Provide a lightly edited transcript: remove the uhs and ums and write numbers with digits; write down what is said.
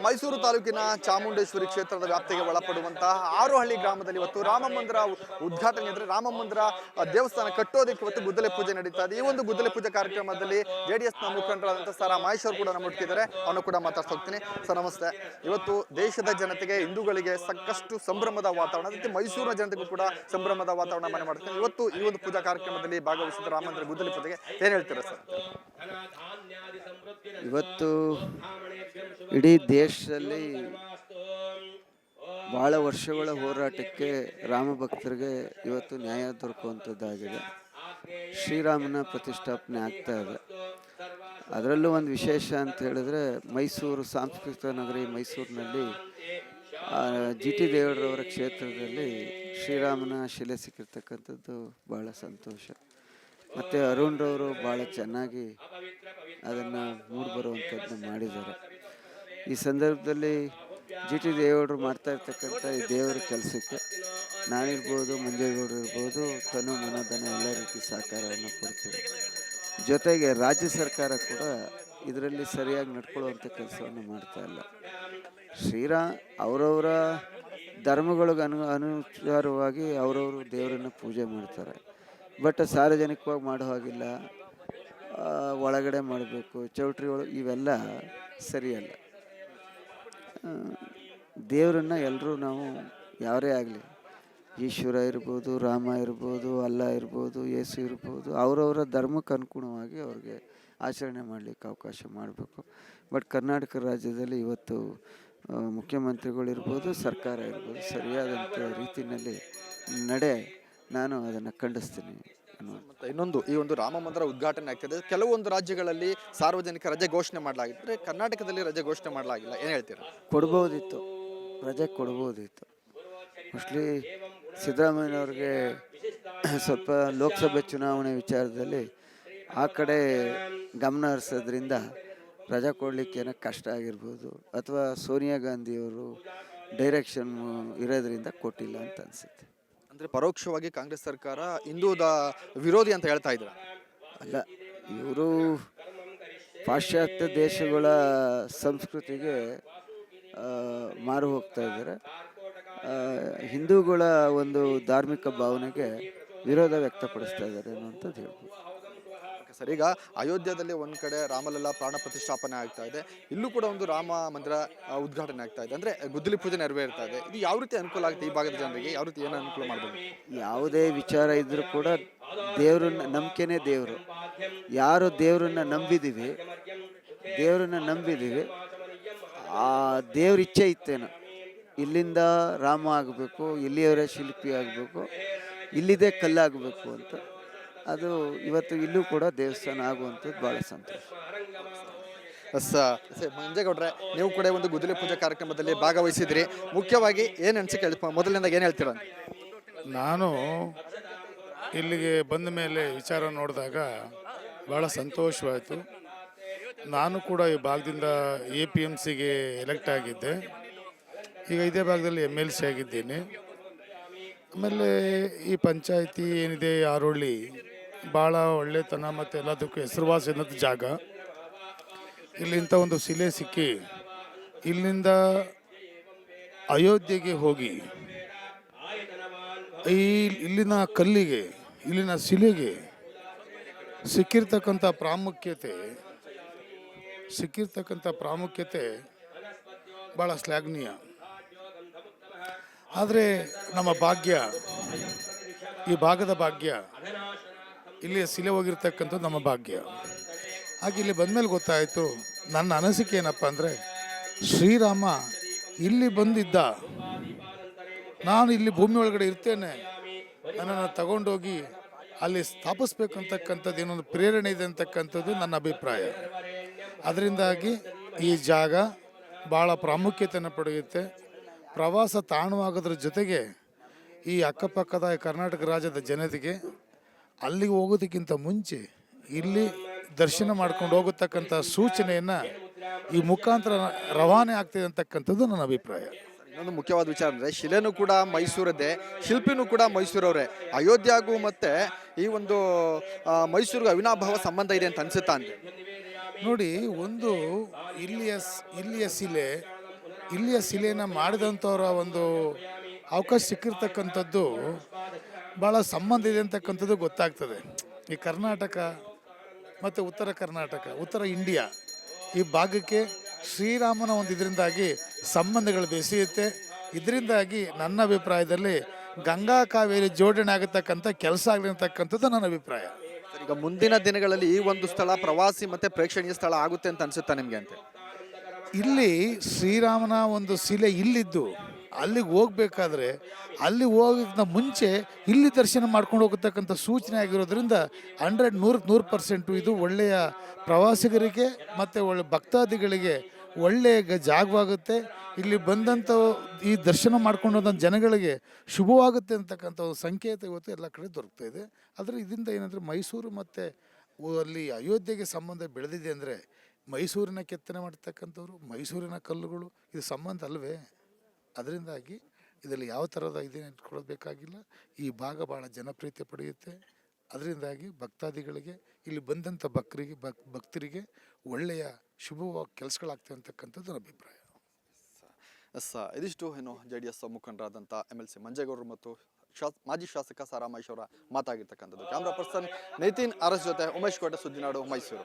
ಮೈಸೂರು ತಾಲೂಕಿನ ಚಾಮುಂಡೇಶ್ವರಿ ಕ್ಷೇತ್ರದ ವ್ಯಾಪ್ತಿಗೆ ಒಳಪಡುವಂತಹ ಹಾರೋಹಳ್ಳಿ ಗ್ರಾಮದಲ್ಲಿ ಇವತ್ತು ರಾಮ ಮಂದಿರ ಉದ್ಘಾಟನೆ ಅಂದ್ರೆ ರಾಮ ಮಂದಿರ ದೇವಸ್ಥಾನ ಕಟ್ಟೋದಕ್ಕೆ ಇವತ್ತು ಗುದ್ದಲಿ ಪೂಜೆ ನಡೀತಾ ಇದೆ. ಈ ಒಂದು ಗುದ್ದಲಿ ಪೂಜೆ ಕಾರ್ಯಕ್ರಮದಲ್ಲಿ ಜೆಡಿಎಸ್ ನ ಮುಖಂಡರಾದಂತಹ ಸರ್ ಮಹೇಶ್ ಅವರು ಕೂಡ ನಮ್ಮೊಟ್ಟಿದ್ದಾರೆ. ಅವನು ಕೂಡ ಮಾತಾಡ್ತಾ ಹೋಗ್ತೀನಿ. ಸರ್ ನಮಸ್ತೆ. ಇವತ್ತು ದೇಶದ ಜನತೆಗೆ ಹಿಂದೂಗಳಿಗೆ ಸಾಕಷ್ಟು ಸಂಭ್ರಮದ ವಾತಾವರಣ, ಅದಕ್ಕೆ ಮೈಸೂರಿನ ಜನತೆಗೂ ಕೂಡ ಸಂಭ್ರಮದ ವಾತಾವರಣ ಮನೆ ಮಾಡ್ತೀನಿ. ಇವತ್ತು ಈ ಒಂದು ಪೂಜಾ ಕಾರ್ಯಕ್ರಮದಲ್ಲಿ ಭಾಗವಹಿಸಿದ ರಾಮ ಮಂದಿರ ಗುದ್ದಲಿ ಪೂಜೆಗೆ ಏನ್ ಹೇಳ್ತೀರಾ ಸರ್? ಇವತ್ತು ಇಡೀ ದೇಶದಲ್ಲಿ ಬಹಳ ವರ್ಷಗಳ ಹೋರಾಟಕ್ಕೆ ರಾಮ ಭಕ್ತರಿಗೆ ಇವತ್ತು ನ್ಯಾಯ ದೊರಕುವಂಥದ್ದಾಗಿದೆ. ಶ್ರೀರಾಮನ ಪ್ರತಿಷ್ಠಾಪನೆ ಆಗ್ತಾ ಇದೆ. ಅದರಲ್ಲೂ ಒಂದು ವಿಶೇಷ ಅಂತ ಹೇಳಿದ್ರೆ, ಮೈಸೂರು ಸಾಂಸ್ಕೃತಿಕ ನಗರಿ ಮೈಸೂರಿನಲ್ಲಿ ಜಿ ಟಿ ದೇವೇಗೌಡರವರ ಕ್ಷೇತ್ರದಲ್ಲಿ ಶ್ರೀರಾಮನ ಶಿಲೆ ಸಿಕ್ಕಿರ್ತಕ್ಕಂಥದ್ದು ಭಾಳ ಸಂತೋಷ. ಮತ್ತು ಅರುಣ್ರವರು ಭಾಳ ಚೆನ್ನಾಗಿ ಅದನ್ನು ಮೂಡಿಬರುವಂಥದ್ದನ್ನು ಮಾಡಿದ್ದಾರೆ. ಈ ಸಂದರ್ಭದಲ್ಲಿ ಜಿ ಟಿ ದೇವೇಗೌಡರು ಮಾಡ್ತಾ ಇರ್ತಕ್ಕಂಥ ಈ ದೇವರ ಕೆಲಸಕ್ಕೆ ನಾನಿರ್ಬೋದು, ಮಂಜೇಗೌಡರು ಇರ್ಬೋದು, ತನು ಮನೋಧನ ಎಲ್ಲ ರೀತಿ ಸಹಕಾರವನ್ನು ಕೊಡ್ತೀವಿ. ಜೊತೆಗೆ ರಾಜ್ಯ ಸರ್ಕಾರ ಕೂಡ ಇದರಲ್ಲಿ ಸರಿಯಾಗಿ ನಡ್ಕೊಳ್ಳುವಂಥ ಕೆಲಸವನ್ನು ಮಾಡ್ತಾ ಇಲ್ಲ. ಅವರವರ ಧರ್ಮಗಳಿಗೆ ಅನುಸಾರವಾಗಿ ಅವರವರು ದೇವರನ್ನು ಪೂಜೆ ಮಾಡ್ತಾರೆ. ಬಟ್ ಸಾರ್ವಜನಿಕವಾಗಿ ಮಾಡೋ ಹಾಗಿಲ್ಲ, ಒಳಗಡೆ ಮಾಡಬೇಕು, ಚೌಟ್ರಿ ಒಳಗೆ, ಇವೆಲ್ಲ ಸರಿಯಲ್ಲ. ದೇವರನ್ನು ಎಲ್ಲರೂ ನಾವು ಯಾರೇ ಆಗಲಿ, ಈಶ್ವರ ಇರ್ಬೋದು, ರಾಮ ಇರ್ಬೋದು, ಅಲ್ಲ ಇರ್ಬೋದು, ಯೇಸು ಇರ್ಬೋದು, ಅವರವರ ಧರ್ಮಕ್ಕೆ ಅನುಗುಣವಾಗಿ ಅವ್ರಿಗೆ ಆಚರಣೆ ಮಾಡಲಿಕ್ಕೆ ಅವಕಾಶ ಮಾಡಬೇಕು. ಬಟ್ ಕರ್ನಾಟಕ ರಾಜ್ಯದಲ್ಲಿ ಇವತ್ತು ಮುಖ್ಯಮಂತ್ರಿಗಳಿರ್ಬೋದು, ಸರ್ಕಾರ ಇರ್ಬೋದು, ಸರಿಯಾದಂಥ ರೀತಿಯಲ್ಲಿ ನಾನು ಅದನ್ನು ಖಂಡಿಸ್ತೀನಿ. ಮತ್ತು ಇನ್ನೊಂದು, ಈ ಒಂದು ರಾಮ ಮಂದಿರ ಉದ್ಘಾಟನೆ ಆಗ್ತಿದೆ. ಕೆಲವೊಂದು ರಾಜ್ಯಗಳಲ್ಲಿ ಸಾರ್ವಜನಿಕ ರಜೆ ಘೋಷಣೆ ಮಾಡಲಾಗಿದ್ದರೆ ಕರ್ನಾಟಕದಲ್ಲಿ ರಜೆ ಘೋಷಣೆ ಮಾಡಲಾಗಿಲ್ಲ. ಏನು ಹೇಳ್ತೀರಾ? ಕೊಡ್ಬೋದಿತ್ತು, ರಜೆ ಕೊಡ್ಬೋದಿತ್ತು. ಮೋಸ್ಟ್ಲಿ ಸಿದ್ದರಾಮಯ್ಯನವ್ರಿಗೆ ಸ್ವಲ್ಪ ಲೋಕಸಭೆ ಚುನಾವಣೆ ವಿಚಾರದಲ್ಲಿ ಆ ಕಡೆ ಗಮನ ಹರಿಸೋದ್ರಿಂದ ರಜೆ ಕೊಡಲಿಕ್ಕೆ ಏನೋ ಕಷ್ಟ ಆಗಿರ್ಬೋದು, ಅಥವಾ ಸೋನಿಯಾ ಗಾಂಧಿಯವರು ಡೈರೆಕ್ಷನ್ ಇರೋದ್ರಿಂದ ಕೊಟ್ಟಿಲ್ಲ ಅಂತ ಅನಿಸುತ್ತೆ. ಅಂದರೆ ಪರೋಕ್ಷವಾಗಿ ಕಾಂಗ್ರೆಸ್ ಸರ್ಕಾರ ಹಿಂದೂದ ವಿರೋಧಿ ಅಂತ ಹೇಳ್ತಾ ಇದ್ರು. ಅಲ್ಲ, ಇವರು ಪಾಶ್ಚಾತ್ಯ ದೇಶಗಳ ಸಂಸ್ಕೃತಿಗೆ ಮಾರು ಹೋಗ್ತಾ ಇದ್ದಾರೆ. ಹಿಂದೂಗಳ ಒಂದು ಧಾರ್ಮಿಕ ಭಾವನೆಗೆ ವಿರೋಧ ವ್ಯಕ್ತಪಡಿಸ್ತಾ ಇದ್ದಾರೆ ಅನ್ನುವಂಥದ್ದು ಹೇಳ್ಬೋದು. ಸರ್, ಈಗ ಅಯೋಧ್ಯದಲ್ಲಿ ಒಂದು ಕಡೆ ರಾಮಲಲ್ಲಾ ಪ್ರಾಣ ಪ್ರತಿಷ್ಠಾಪನೆ ಆಗ್ತಾ ಇದೆ, ಇಲ್ಲೂ ಕೂಡ ಒಂದು ರಾಮ ಮಂದಿರ ಉದ್ಘಾಟನೆ ಆಗ್ತಾ ಇದೆ. ಅಂದರೆ ಗುದ್ದಲಿ ಪೂಜೆ ನೆರವೇರ್ತಾ ಇದೆ. ಇದು ಯಾವ ರೀತಿ ಅನುಕೂಲ ಆಗುತ್ತೆ ಈ ಭಾಗದ ಜನರಿಗೆ? ಯಾವ ರೀತಿ ಏನು ಅನುಕೂಲ ಮಾಡ್ಬೋದು? ಯಾವುದೇ ವಿಚಾರ ಇದ್ರೂ ಕೂಡ ದೇವ್ರನ್ನ ನಂಬಿಕೆನೇ ದೇವರು. ಯಾರು ದೇವ್ರನ್ನ ನಂಬಿದ್ದೀವಿ ಆ ದೇವ್ರ ಇಚ್ಛೆ ಇತ್ತೇನೋ, ಇಲ್ಲಿಂದ ರಾಮ ಆಗಬೇಕು, ಇಲ್ಲಿಯವರೇ ಶಿಲ್ಪಿ ಆಗಬೇಕು, ಇಲ್ಲಿದೆ ಕಲ್ಲಾಗಬೇಕು ಅಂತ, ಅದು ಇವತ್ತು ಇಲ್ಲೂ ಕೂಡ ದೇವಸ್ಥಾನ ಆಗುವಂಥದ್ದು ಭಾಳ ಸಂತೋಷ. ಮಂಜೇಗೌಡ್ರೆ, ನೀವು ಕೂಡ ಒಂದು ಗುದ್ದಲಿ ಪೂಜೆ ಕಾರ್ಯಕ್ರಮದಲ್ಲಿ ಭಾಗವಹಿಸಿದ್ರಿ. ಮುಖ್ಯವಾಗಿ ಏನು ಅನಿಸಿಕೆ ಮೊದಲಿನಿಂದ ಏನು ಹೇಳ್ತೀರ? ನಾನು ಇಲ್ಲಿಗೆ ಬಂದ ಮೇಲೆ ವಿಚಾರ ನೋಡಿದಾಗ ಭಾಳ ಸಂತೋಷವಾಯಿತು. ನಾನು ಕೂಡ ಈ ಭಾಗದಿಂದ APMCಗೆ ಎಲೆಕ್ಟ್ ಆಗಿದ್ದೆ. ಈಗ ಇದೇ ಭಾಗದಲ್ಲಿ MLC ಆಗಿದ್ದೀನಿ. ಆಮೇಲೆ ಈ ಪಂಚಾಯಿತಿ ಏನಿದೆ ಹಾರೋಹಳ್ಳಿ ಭಾಳ ಒಳ್ಳೆತನ ಮತ್ತು ಎಲ್ಲದಕ್ಕೂ ಹೆಸರುವಾಸಿಯಾದ ಜಾಗ. ಇಲ್ಲಿಂದ ಒಂದು ಶಿಲೆ ಸಿಕ್ಕಿ ಇಲ್ಲಿಂದ ಅಯೋಧ್ಯೆಗೆ ಹೋಗಿ ಇಲ್ಲಿನ ಕಲ್ಲಿಗೆ, ಇಲ್ಲಿನ ಶಿಲೆಗೆ ಸಿಕ್ಕಿರ್ತಕ್ಕಂಥ ಪ್ರಾಮುಖ್ಯತೆ ಭಾಳ ಶ್ಲಾಘನೀಯ. ಆದರೆ ನಮ್ಮ ಭಾಗ್ಯ, ಈ ಭಾಗದ ಭಾಗ್ಯ, ಇಲ್ಲಿ ಶಿಲೆ ಹೋಗಿರ್ತಕ್ಕಂಥದ್ದು ನಮ್ಮ ಭಾಗ್ಯ. ಹಾಗೆ ಇಲ್ಲಿ ಬಂದಮೇಲೆ ಗೊತ್ತಾಯಿತು, ನನ್ನ ಅನಿಸಿಕೆ ಏನಪ್ಪ ಅಂದರೆ, ಶ್ರೀರಾಮ ಇಲ್ಲಿ ಬಂದಿದ್ದ, ನಾನು ಇಲ್ಲಿ ಭೂಮಿ ಒಳಗಡೆ ಇರ್ತೇನೆ, ನನ್ನನ್ನು ತಗೊಂಡೋಗಿ ಅಲ್ಲಿ ಸ್ಥಾಪಿಸ್ಬೇಕಂತಕ್ಕಂಥದ್ದು ಏನೊಂದು ಪ್ರೇರಣೆ ಇದೆ ಅಂತಕ್ಕಂಥದ್ದು ನನ್ನ ಅಭಿಪ್ರಾಯ. ಅದರಿಂದಾಗಿ ಈ ಜಾಗ ಭಾಳ ಪ್ರಾಮುಖ್ಯತೆಯನ್ನು ಪಡೆಯುತ್ತೆ. ಪ್ರವಾಸ ತಾಣವಾಗೋದ್ರ ಜೊತೆಗೆ ಈ ಅಕ್ಕಪಕ್ಕದ ಕರ್ನಾಟಕ ರಾಜ್ಯದ ಜನತೆಗೆ ಅಲ್ಲಿಗೆ ಹೋಗೋದಕ್ಕಿಂತ ಮುಂಚೆ ಇಲ್ಲಿ ದರ್ಶನ ಮಾಡ್ಕೊಂಡು ಹೋಗತಕ್ಕಂಥ ಸೂಚನೆಯನ್ನು ಈ ಮುಖಾಂತರ ರವಾನೆ ಆಗ್ತಿದೆ ಅಂತಕ್ಕಂಥದ್ದು ನನ್ನ ಅಭಿಪ್ರಾಯ. ಇನ್ನೊಂದು ಮುಖ್ಯವಾದ ವಿಚಾರ ಅಂದರೆ, ಶಿಲೆನೂ ಕೂಡ ಮೈಸೂರದ್ದೇ, ಶಿಲ್ಪಿನೂ ಕೂಡ ಮೈಸೂರವರೇ. ಅಯೋಧ್ಯೆಗೂ ಮತ್ತೆ ಈ ಒಂದು ಮೈಸೂರಿಗೂ ಅವಿನಾಭಾವ ಸಂಬಂಧ ಇದೆ ಅಂತ ಅನ್ಸುತ್ತಾ? ಅಂದರೆ ನೋಡಿ, ಒಂದು ಇಲ್ಲಿಯ ಶಿಲೆನ ಮಾಡಿದಂಥವ್ರ ಒಂದು ಅವಕಾಶ ಸಿಕ್ಕಿರ್ತಕ್ಕಂಥದ್ದು ಭಾಳ ಸಂಬಂಧ ಇದೆ ಅಂತಕ್ಕಂಥದ್ದು ಗೊತ್ತಾಗ್ತದೆ. ಈ ಕರ್ನಾಟಕ ಮತ್ತು ಉತ್ತರ ಇಂಡಿಯಾ ಈ ಭಾಗಕ್ಕೆ ಶ್ರೀರಾಮನ ಒಂದು ಇದರಿಂದಾಗಿ ಸಂಬಂಧಗಳು ಬೆಸೆಯುತ್ತೆ. ಇದರಿಂದಾಗಿ ನನ್ನ ಅಭಿಪ್ರಾಯದಲ್ಲಿ ಗಂಗಾ ಕಾವೇರಿ ಜೋಡಣೆ ಆಗತಕ್ಕಂಥ ಕೆಲಸ ಆಗಲಿ ಅಂತಕ್ಕಂಥದ್ದು ನನ್ನ ಅಭಿಪ್ರಾಯ. ಈಗ ಮುಂದಿನ ದಿನಗಳಲ್ಲಿ ಈ ಒಂದು ಸ್ಥಳ ಪ್ರವಾಸಿ ಮತ್ತೆ ಪ್ರೇಕ್ಷಣೀಯ ಸ್ಥಳ ಆಗುತ್ತೆ ಅಂತ ಅನ್ಸುತ್ತಾ ನಿಮ್ಗೆ ಅಂತ? ಇಲ್ಲಿ ಶ್ರೀರಾಮನ ಒಂದು ಶಿಲೆ ಇಲ್ಲಿದ್ದು ಅಲ್ಲಿಗೆ ಹೋಗ್ಬೇಕಾದ್ರೆ ಅಲ್ಲಿ ಹೋಗೋದಕ್ಕಿಂತ ಮುಂಚೆ ಇಲ್ಲಿ ದರ್ಶನ ಮಾಡ್ಕೊಂಡು ಹೋಗತಕ್ಕಂಥ ಸೂಚನೆ ಆಗಿರೋದ್ರಿಂದ 100% ಇದು ಒಳ್ಳೆಯ ಪ್ರವಾಸಿಗರಿಗೆ ಮತ್ತು ಒಳ್ಳೆ ಭಕ್ತಾದಿಗಳಿಗೆ ಒಳ್ಳೆಯ ಜಾಗವಾಗುತ್ತೆ. ಇಲ್ಲಿ ಬಂದಂಥ ಈ ದರ್ಶನ ಮಾಡ್ಕೊಂಡಂಥ ಜನಗಳಿಗೆ ಶುಭವಾಗುತ್ತೆ ಅಂತಕ್ಕಂಥ ಒಂದು ಸಂಕೇತ ಇವತ್ತು ಎಲ್ಲ ಕಡೆ ದೊರಕ್ತಾ ಇದೆ. ಆದರೆ ಇದರಿಂದ ಏನಂದರೆ ಮೈಸೂರು ಮತ್ತು ಅಲ್ಲಿ ಅಯೋಧ್ಯೆಗೆ ಸಂಬಂಧ ಬೆಳೆದಿದೆ ಅಂದರೆ ಮೈಸೂರಿನ ಕೆತ್ತನೆ ಮಾಡ್ತಕ್ಕಂಥವ್ರು, ಮೈಸೂರಿನ ಕಲ್ಲುಗಳು ಇದು ಸಂಬಂಧ ಅಲ್ವೇ? ಅದರಿಂದಾಗಿ ಇದರಲ್ಲಿ ಯಾವ ಥರದ ಇದೇನು ಇಟ್ಕೊಳ್ಳೋದು ಈ ಭಾಗ ಭಾಳ ಜನಪ್ರಿಯತೆ ಪಡೆಯುತ್ತೆ. ಅದರಿಂದಾಗಿ ಭಕ್ತಾದಿಗಳಿಗೆ ಇಲ್ಲಿ ಬಂದಂಥ ಭಕ್ತರಿಗೆ ಒಳ್ಳೆಯ ಶುಭವಾಗಿ ಕೆಲಸಗಳಾಗ್ತವೆ ಅಂತಕ್ಕಂಥದ್ದು ನನ್ನ ಅಭಿಪ್ರಾಯ. ಇದಿಷ್ಟು ಏನು JDS ಮುಖಂಡರಾದಂಥ MLC ಮಂಜೇಗೌಡರು ಮತ್ತು ಮಾಜಿ ಶಾಸಕ ಸಾರಾ ಮಹೇಶ್ ಅವರ ಮಾತಾಗಿರ್ತಕ್ಕಂಥದ್ದು. ಕ್ಯಾಮ್ರಾ ಪರ್ಸನ್ ನಿತಿನ್ RS ಜೊತೆ ಉಮೇಶ್ ಕೋಟೆ, ಸುದ್ದಿನಾಡು, ಮೈಸೂರು.